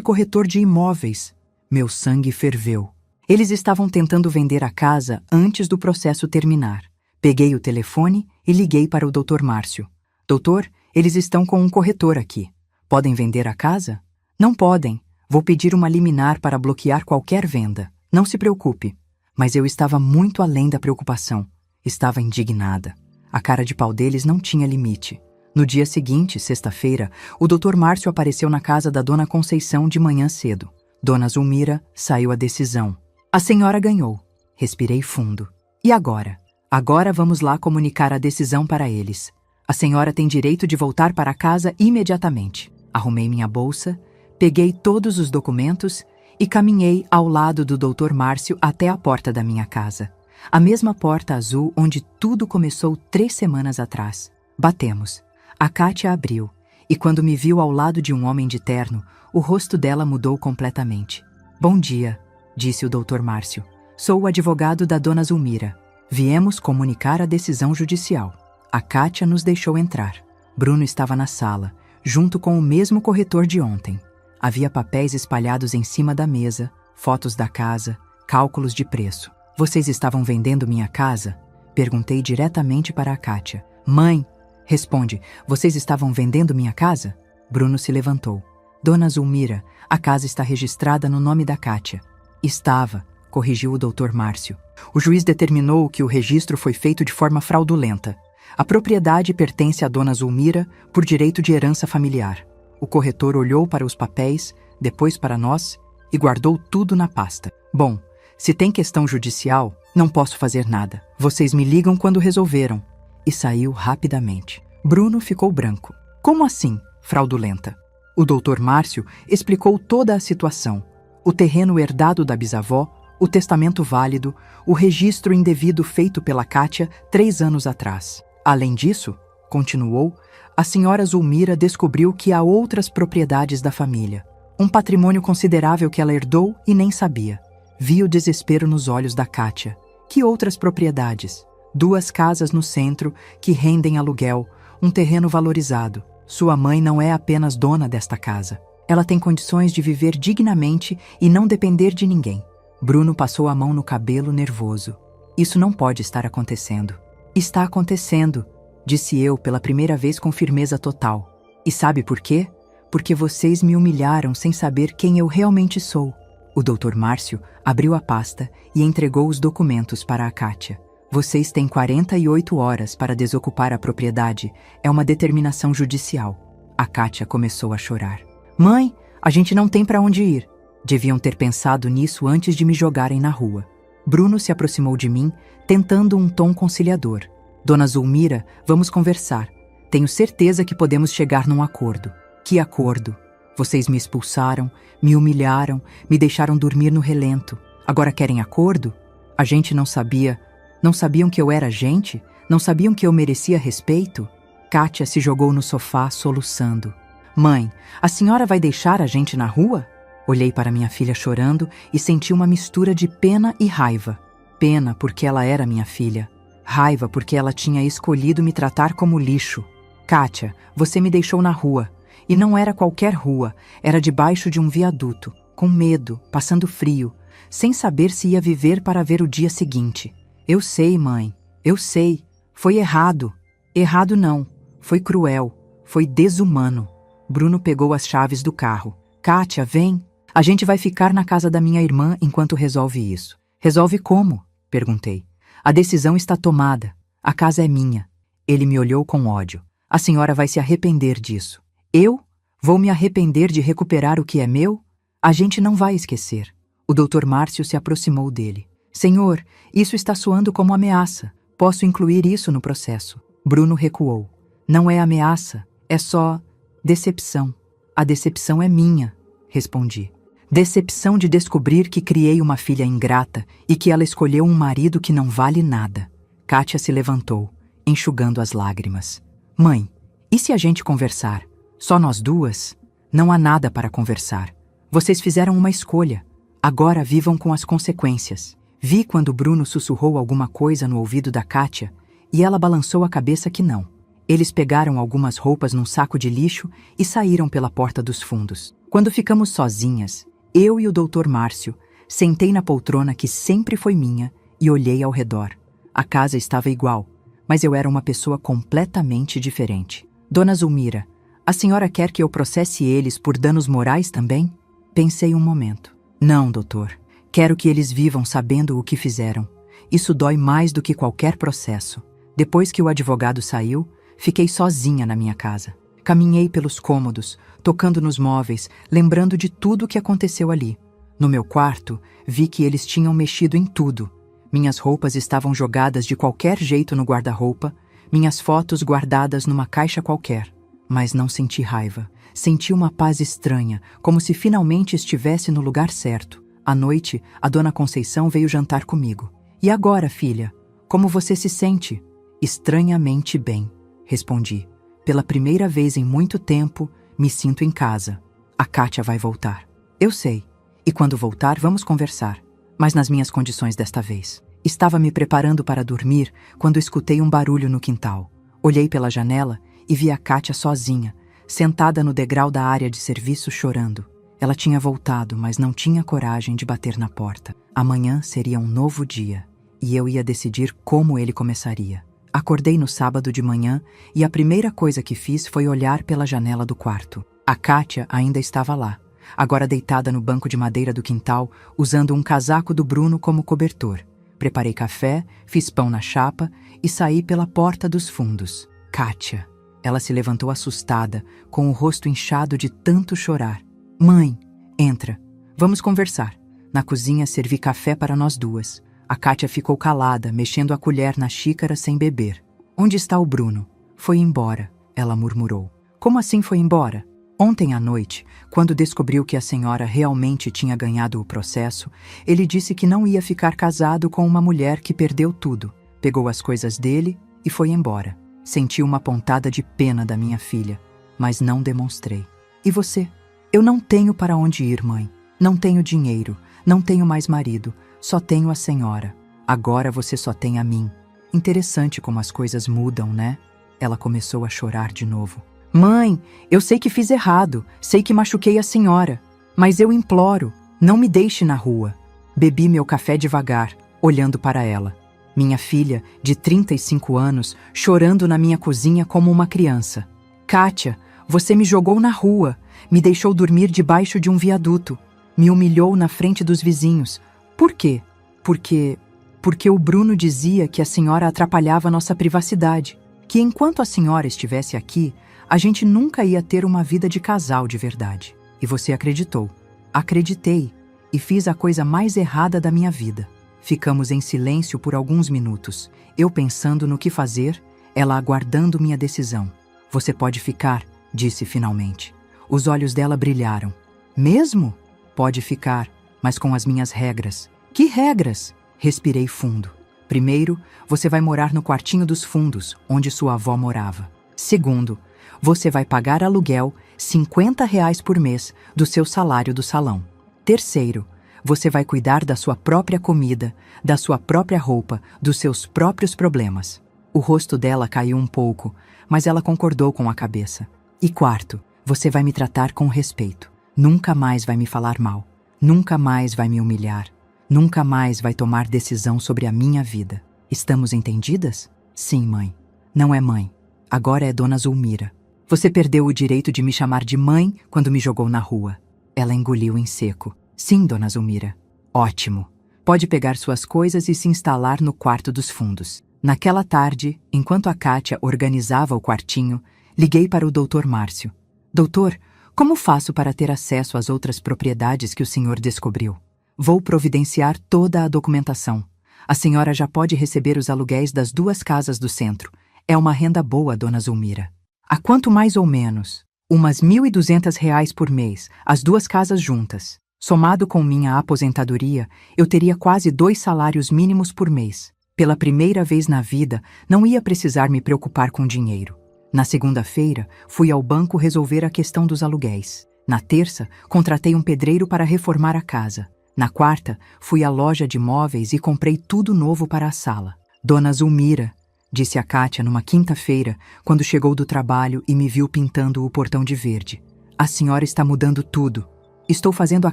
S1: corretor de imóveis. Meu sangue ferveu. Eles estavam tentando vender a casa antes do processo terminar. Peguei o telefone e liguei para o Dr. Márcio. Doutor, eles estão com um corretor aqui. Podem vender a casa? Não podem. Vou pedir uma liminar para bloquear qualquer venda. Não se preocupe. Mas eu estava muito além da preocupação. Estava indignada. A cara de pau deles não tinha limite. No dia seguinte, sexta-feira, o Dr. Márcio apareceu na casa da dona Conceição de manhã cedo. Dona Zulmira saiu a decisão. A senhora ganhou. Respirei fundo. E agora? Agora vamos lá comunicar a decisão para eles. A senhora tem direito de voltar para casa imediatamente. Arrumei minha bolsa, peguei todos os documentos e caminhei ao lado do Dr. Márcio até a porta da minha casa. A mesma porta azul onde tudo começou 3 semanas atrás. Batemos. A Kátia abriu, e quando me viu ao lado de um homem de terno, o rosto dela mudou completamente. Bom dia, disse o Dr. Márcio. Sou o advogado da dona Zulmira. Viemos comunicar a decisão judicial. A Kátia nos deixou entrar. Bruno estava na sala, junto com o mesmo corretor de ontem. Havia papéis espalhados em cima da mesa, fotos da casa, cálculos de preço. Vocês estavam vendendo minha casa? Perguntei diretamente para a Kátia. Mãe, responde, vocês estavam vendendo minha casa? Bruno se levantou. Dona Zulmira, a casa está registrada no nome da Kátia. Estava, corrigiu o Dr. Márcio. O juiz determinou que o registro foi feito de forma fraudulenta. A propriedade pertence à dona Zulmira por direito de herança familiar. O corretor olhou para os papéis, depois para nós e guardou tudo na pasta. Bom, se tem questão judicial, não posso fazer nada. Vocês me ligam quando resolveram. E saiu rapidamente. Bruno ficou branco. Como assim, fraudulenta? O Dr. Márcio explicou toda a situação. O terreno herdado da bisavó, o testamento válido, o registro indevido feito pela Kátia 3 anos atrás. Além disso, continuou, a senhora Zulmira descobriu que há outras propriedades da família. Um patrimônio considerável que ela herdou e nem sabia. Vi o desespero nos olhos da Kátia. Que outras propriedades? 2 casas no centro que rendem aluguel, um terreno valorizado. Sua mãe não é apenas dona desta casa. Ela tem condições de viver dignamente e não depender de ninguém. Bruno passou a mão no cabelo nervoso. Isso não pode estar acontecendo. Está acontecendo, disse eu pela primeira vez com firmeza total. E sabe por quê? Porque vocês me humilharam sem saber quem eu realmente sou. O Dr. Márcio abriu a pasta e entregou os documentos para a Kátia. Vocês têm 48 horas para desocupar a propriedade. É uma determinação judicial. A Kátia começou a chorar. Mãe, a gente não tem para onde ir. Deviam ter pensado nisso antes de me jogarem na rua. Bruno se aproximou de mim, tentando um tom conciliador. Dona Zulmira, vamos conversar. Tenho certeza que podemos chegar num acordo. Que acordo? Vocês me expulsaram, me humilharam, me deixaram dormir no relento. Agora querem acordo? A gente não sabia. Não sabiam que eu era gente? Não sabiam que eu merecia respeito? Kátia se jogou no sofá, soluçando. Mãe, a senhora vai deixar a gente na rua? Olhei para minha filha chorando e senti uma mistura de pena e raiva. Pena porque ela era minha filha. Raiva porque ela tinha escolhido me tratar como lixo. Kátia, você me deixou na rua. E não era qualquer rua, era debaixo de um viaduto, com medo, passando frio, sem saber se ia viver para ver o dia seguinte. Eu sei, mãe, eu sei. Foi errado. Errado não. Foi cruel. Foi desumano. Bruno pegou as chaves do carro. Kátia, vem. A gente vai ficar na casa da minha irmã enquanto resolve isso. Resolve como? Perguntei. A decisão está tomada. A casa é minha. Ele me olhou com ódio. A senhora vai se arrepender disso. Eu? Vou me arrepender de recuperar o que é meu? A gente não vai esquecer. O Dr. Márcio se aproximou dele. Senhor, isso está soando como ameaça. Posso incluir isso no processo. Bruno recuou. Não é ameaça, é só decepção. A decepção é minha, respondi. Decepção de descobrir que criei uma filha ingrata e que ela escolheu um marido que não vale nada. Kátia se levantou, enxugando as lágrimas. Mãe, e se a gente conversar? Só nós duas? Não há nada para conversar. Vocês fizeram uma escolha. Agora vivam com as consequências. Vi quando Bruno sussurrou alguma coisa no ouvido da Kátia e ela balançou a cabeça que não. Eles pegaram algumas roupas num saco de lixo e saíram pela porta dos fundos. Quando ficamos sozinhas, eu e o Dr. Márcio, sentei na poltrona que sempre foi minha e olhei ao redor. A casa estava igual, mas eu era uma pessoa completamente diferente. Dona Zulmira, a senhora quer que eu processe eles por danos morais também? Pensei um momento. Não, doutor. Quero que eles vivam sabendo o que fizeram. Isso dói mais do que qualquer processo. Depois que o advogado saiu, fiquei sozinha na minha casa. Caminhei pelos cômodos, tocando nos móveis, lembrando de tudo o que aconteceu ali. No meu quarto, vi que eles tinham mexido em tudo. Minhas roupas estavam jogadas de qualquer jeito no guarda-roupa, minhas fotos guardadas numa caixa qualquer. Mas não senti raiva. Senti uma paz estranha, como se finalmente estivesse no lugar certo. À noite, a dona Conceição veio jantar comigo. E agora, filha? Como você se sente? Estranhamente bem, respondi. Pela primeira vez em muito tempo, me sinto em casa. A Kátia vai voltar. Eu sei. E quando voltar, vamos conversar. Mas nas minhas condições desta vez. Estava me preparando para dormir quando escutei um barulho no quintal. Olhei pela janela e vi a Kátia sozinha, sentada no degrau da área de serviço chorando. Ela tinha voltado, mas não tinha coragem de bater na porta. Amanhã seria um novo dia, e eu ia decidir como ele começaria. Acordei no sábado de manhã e a primeira coisa que fiz foi olhar pela janela do quarto. A Kátia ainda estava lá, agora deitada no banco de madeira do quintal, usando um casaco do Bruno como cobertor. Preparei café, fiz pão na chapa e saí pela porta dos fundos. Kátia. Ela se levantou assustada, com o rosto inchado de tanto chorar. Mãe, entra. Vamos conversar. Na cozinha servi café para nós duas. A Kátia ficou calada, mexendo a colher na xícara sem beber. Onde está o Bruno? Foi embora, ela murmurou. Como assim foi embora? Ontem à noite, quando descobriu que a senhora realmente tinha ganhado o processo, ele disse que não ia ficar casado com uma mulher que perdeu tudo. Pegou as coisas dele e foi embora. Senti uma pontada de pena da minha filha, mas não demonstrei. E você? Eu não tenho para onde ir, mãe. Não tenho dinheiro, não tenho mais marido, só tenho a senhora. Agora você só tem a mim. Interessante como as coisas mudam, né? Ela começou a chorar de novo. Mãe, eu sei que fiz errado, sei que machuquei a senhora, mas eu imploro, não me deixe na rua. Bebi meu café devagar, olhando para ela. Minha filha, de 35 anos, chorando na minha cozinha como uma criança. Kátia, você me jogou na rua, me deixou dormir debaixo de um viaduto, me humilhou na frente dos vizinhos. Por quê? Porque o Bruno dizia que a senhora atrapalhava nossa privacidade, que enquanto a senhora estivesse aqui, a gente nunca ia ter uma vida de casal de verdade. E você acreditou. Acreditei e fiz a coisa mais errada da minha vida. Ficamos em silêncio por alguns minutos, eu pensando no que fazer, ela aguardando minha decisão. Você pode ficar, disse finalmente. Os olhos dela brilharam. Mesmo? Pode ficar, mas com as minhas regras. Que regras? Respirei fundo. Primeiro, você vai morar no quartinho dos fundos, onde sua avó morava. Segundo, você vai pagar aluguel, R$ 50 por mês, do seu salário do salão. Terceiro, você vai cuidar da sua própria comida, da sua própria roupa, dos seus próprios problemas. O rosto dela caiu um pouco, mas ela concordou com a cabeça. E quarto, você vai me tratar com respeito. Nunca mais vai me falar mal. Nunca mais vai me humilhar. Nunca mais vai tomar decisão sobre a minha vida. Estamos entendidas? Sim, mãe. Não é mãe. Agora é Dona Zulmira. Você perdeu o direito de me chamar de mãe quando me jogou na rua. Ela engoliu em seco. Sim, Dona Zulmira. Ótimo. Pode pegar suas coisas e se instalar no quarto dos fundos. Naquela tarde, enquanto a Kátia organizava o quartinho, liguei para o Dr. Márcio. Doutor, como faço para ter acesso às outras propriedades que o senhor descobriu? Vou providenciar toda a documentação. A senhora já pode receber os aluguéis das 2 casas do centro. É uma renda boa, Dona Zulmira. A quanto mais ou menos? Umas R$ 1.200 por mês, as 2 casas juntas. Somado com minha aposentadoria, eu teria quase 2 salários mínimos por mês. Pela primeira vez na vida, não ia precisar me preocupar com dinheiro. Na segunda-feira, fui ao banco resolver a questão dos aluguéis. Na terça, contratei um pedreiro para reformar a casa. Na quarta, fui à loja de móveis e comprei tudo novo para a sala. Dona Zulmira, disse a Kátia numa quinta-feira, quando chegou do trabalho e me viu pintando o portão de verde. A senhora está mudando tudo. Estou fazendo a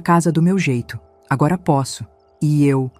S1: casa do meu jeito. Agora posso. E eu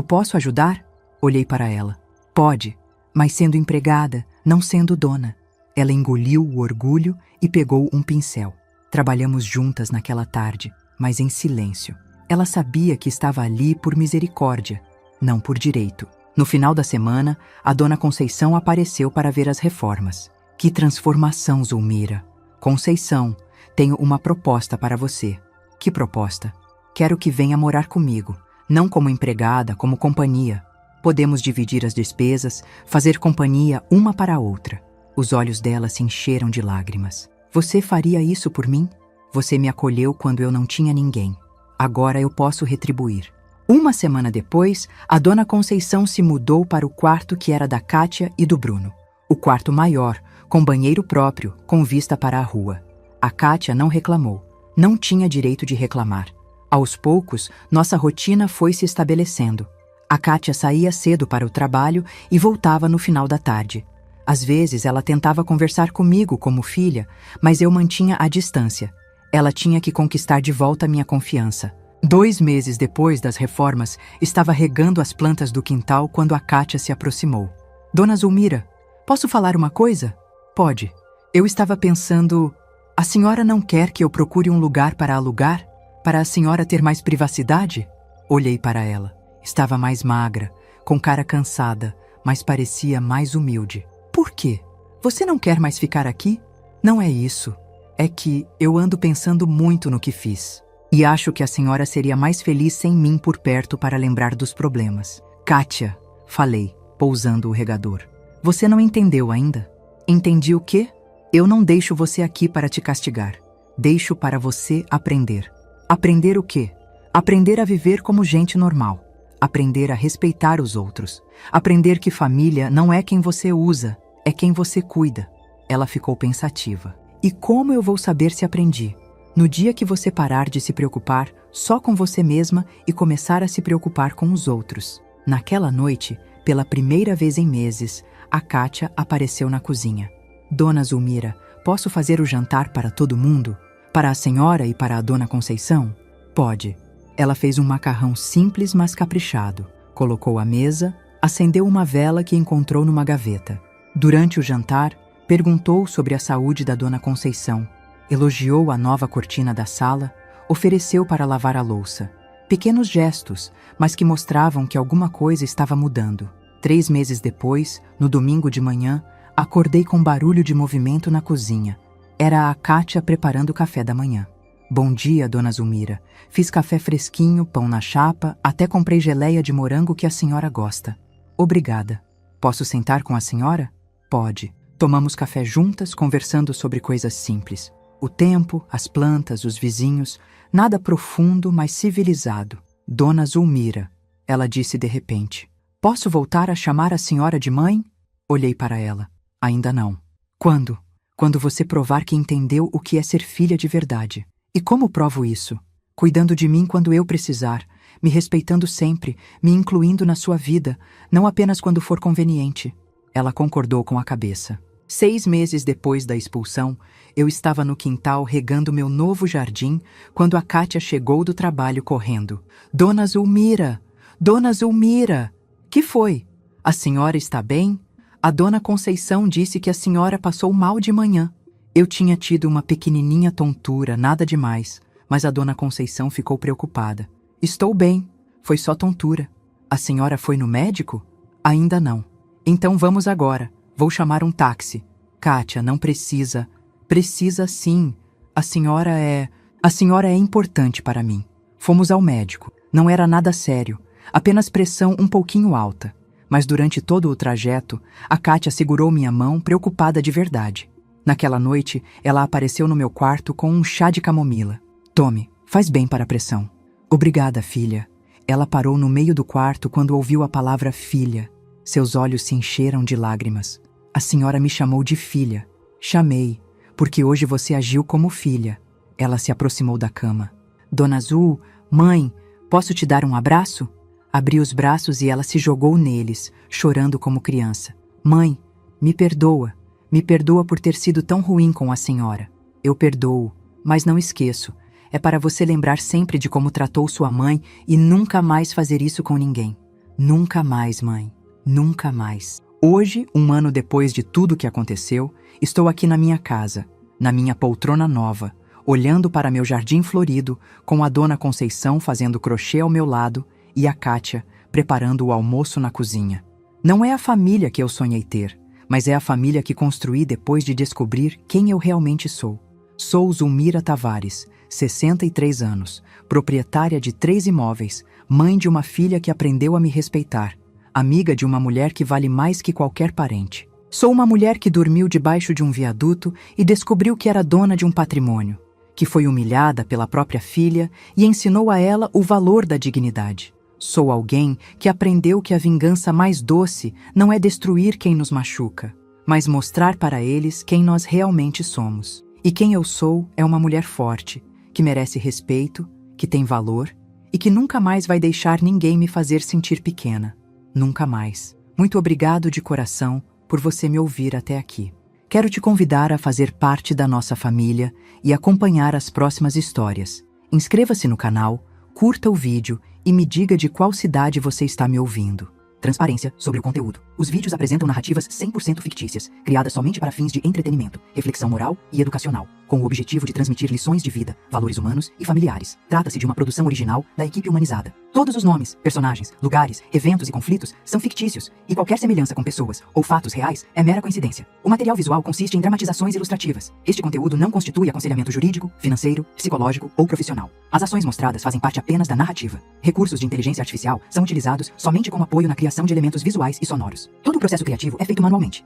S1: posso ajudar? Olhei para ela. Pode, mas sendo empregada, não sendo dona. Ela engoliu o orgulho e pegou um pincel. Trabalhamos juntas naquela tarde, mas em silêncio. Ela sabia que estava ali por misericórdia, não por direito. No final da semana, a dona Conceição apareceu para ver as reformas. Que transformação, Zulmira! Conceição, tenho uma proposta para você. Que proposta? Quero que venha morar comigo, não como empregada, como companhia. Podemos dividir as despesas, fazer companhia uma para a outra. Os olhos dela se encheram de lágrimas. Você faria isso por mim? Você me acolheu quando eu não tinha ninguém. Agora eu posso retribuir. Uma semana depois, a dona Conceição se mudou para o quarto que era da Kátia e do Bruno. O quarto maior, com banheiro próprio, com vista para a rua. A Kátia não reclamou. Não tinha direito de reclamar. Aos poucos, nossa rotina foi se estabelecendo. A Kátia saía cedo para o trabalho e voltava no final da tarde. Às vezes, ela tentava conversar comigo como filha, mas eu mantinha a distância. Ela tinha que conquistar de volta minha confiança. 2 meses depois das reformas, estava regando as plantas do quintal quando a Kátia se aproximou. Dona Zulmira, posso falar uma coisa? Pode. Eu estava pensando... A senhora não quer que eu procure um lugar para alugar? Para a senhora ter mais privacidade? Olhei para ela. Estava mais magra, com cara cansada, mas parecia mais humilde. Por quê? Você não quer mais ficar aqui? Não é isso. É que eu ando pensando muito no que fiz. E acho que a senhora seria mais feliz sem mim por perto para lembrar dos problemas. Kátia, falei, pousando o regador. Você não entendeu ainda? Entendi o quê? Eu não deixo você aqui para te castigar. Deixo para você aprender. Aprender o quê? Aprender a viver como gente normal. Aprender a respeitar os outros. Aprender que família não é quem você usa, É quem você cuida. Ela ficou pensativa. E como eu vou saber se aprendi? No dia que você parar de se preocupar só com você mesma e começar a se preocupar com os outros. Naquela noite, pela primeira vez em meses, a Kátia apareceu na cozinha. Dona Zulmira, posso fazer o jantar para todo mundo? Para a senhora e para a Dona Conceição? Pode. Ela fez um macarrão simples, mas caprichado. Colocou à mesa, acendeu uma vela que encontrou numa gaveta. Durante o jantar, perguntou sobre a saúde da Dona Conceição, elogiou a nova cortina da sala, ofereceu para lavar a louça. Pequenos gestos, mas que mostravam que alguma coisa estava mudando. 3 meses depois, no domingo de manhã, acordei com barulho de movimento na cozinha. Era a Kátia preparando o café da manhã. Bom dia, Dona Zulmira. Fiz café fresquinho, pão na chapa, até comprei geleia de morango que a senhora gosta. Obrigada. Posso sentar com a senhora? Pode. Tomamos café juntas, conversando sobre coisas simples. O tempo, as plantas, os vizinhos, nada profundo, mas civilizado. Dona Zulmira, ela disse de repente. Posso voltar a chamar a senhora de mãe? Olhei para ela. Ainda não. Quando? Quando você provar que entendeu o que é ser filha de verdade. E como provo isso? Cuidando de mim quando eu precisar, me respeitando sempre, me incluindo na sua vida, não apenas quando for conveniente. Ela concordou com a cabeça. 6 meses depois da expulsão, eu estava no quintal regando meu novo jardim quando a Kátia chegou do trabalho correndo. Dona Zulmira! Dona Zulmira! Que foi? A senhora está bem? A Dona Conceição disse que a senhora passou mal de manhã. Eu tinha tido uma pequenininha tontura, nada demais, mas a Dona Conceição ficou preocupada. Estou bem, foi só tontura. A senhora foi no médico? Ainda não. Então vamos agora, vou chamar um táxi. Kátia, não precisa. Precisa sim. A senhora é importante para mim. Fomos ao médico. Não era nada sério, apenas pressão um pouquinho alta. Mas durante todo o trajeto, a Kátia segurou minha mão, preocupada de verdade. Naquela noite, ela apareceu no meu quarto com um chá de camomila. Tome, faz bem para a pressão. Obrigada, filha. Ela parou no meio do quarto quando ouviu a palavra filha. Seus olhos se encheram de lágrimas. A senhora me chamou de filha. Chamei, porque hoje você agiu como filha. Ela se aproximou da cama. Dona Zul, mãe, posso te dar um abraço? Abri os braços e ela se jogou neles, chorando como criança. Mãe, me perdoa. Me perdoa por ter sido tão ruim com a senhora. Eu perdoo, mas não esqueço. É para você lembrar sempre de como tratou sua mãe e nunca mais fazer isso com ninguém. Nunca mais, mãe. Nunca mais. Hoje, 1 ano depois de tudo que aconteceu, estou aqui na minha casa, na minha poltrona nova, olhando para meu jardim florido, com a Dona Conceição fazendo crochê ao meu lado e a Kátia preparando o almoço na cozinha. Não é a família que eu sonhei ter, mas é a família que construí depois de descobrir quem eu realmente sou. Sou Zulmira Tavares, 63 anos, proprietária de 3 imóveis, mãe de uma filha que aprendeu a me respeitar, amiga de uma mulher que vale mais que qualquer parente. Sou uma mulher que dormiu debaixo de um viaduto e descobriu que era dona de um patrimônio, que foi humilhada pela própria filha e ensinou a ela o valor da dignidade. Sou alguém que aprendeu que a vingança mais doce não é destruir quem nos machuca, mas mostrar para eles quem nós realmente somos. E quem eu sou é uma mulher forte, que merece respeito, que tem valor e que nunca mais vai deixar ninguém me fazer sentir pequena. Nunca mais. Muito obrigado de coração por você me ouvir até aqui. Quero te convidar a fazer parte da nossa família e acompanhar as próximas histórias. Inscreva-se no canal, curta o vídeo e me diga de qual cidade você está me ouvindo. Transparência sobre o conteúdo. Os vídeos apresentam narrativas 100% fictícias, criadas somente para fins de entretenimento, reflexão moral e educacional, com o objetivo de transmitir lições de vida, valores humanos e familiares. Trata-se de uma produção original da equipe humanizada. Todos os nomes, personagens, lugares, eventos e conflitos são fictícios, e qualquer semelhança com pessoas ou fatos reais é mera coincidência. O material visual consiste em dramatizações ilustrativas. Este conteúdo não constitui aconselhamento jurídico, financeiro, psicológico ou profissional. As ações mostradas fazem parte apenas da narrativa. Recursos de inteligência artificial são utilizados somente como apoio na criação de elementos visuais e sonoros. Todo o processo criativo é feito manualmente.